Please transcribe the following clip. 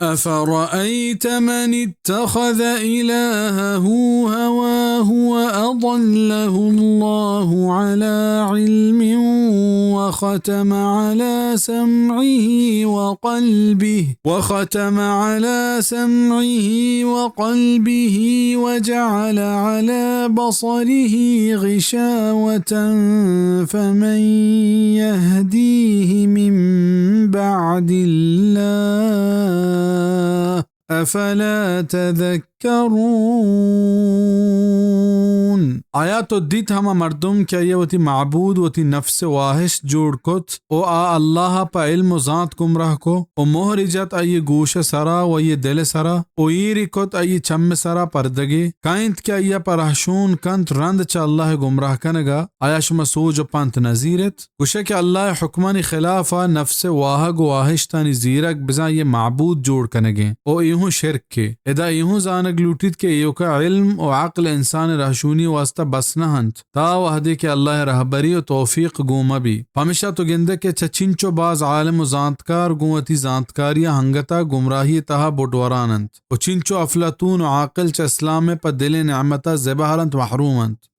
أفرأيت من اتخذ إلهه هواه وأضله الله على علم وختم على سمعه وقلبه وجعل على بصره غشاوة فمن يهديه من بعد الله أفلا تذكرون آیا تو دیت ہما مردم کہ یہ وتی معبود وتی نفس واحش جوڑ کت او اللہ پا علم و ذات گمراہ کو او مہر جت آئی گوش سرا و یہ دل سرا او ایری کت آئی چم سرا پردگے کائنت کہ آئی پر رحشون کنت رند چا اللہ گمراہ کنگا آیا شما سوج و پانت نظیرت گوشے کہ اللہ حکمانی خلافا نفس واحگ و واحش تانی زیرک بزا یہ معبود جوڑ کنگے او ایہوں شرک کے ادا ایہوں زانگ لوٹید کے ایو کا علم و عقل انسان رحشونی واسطہ بس نہ ہنت تا وحدے کہ اللہ رہبری و توفیق گوما بھی ہمیشہ تو گندے کے چچنچو باز عالم و زانتکار گوتی زانتکاریاں ہنگتا گمراہی تہا بٹورانند و چنچو افلاطون و عاقل چ اسلام پر دل نعمتا زبہرنت محرومند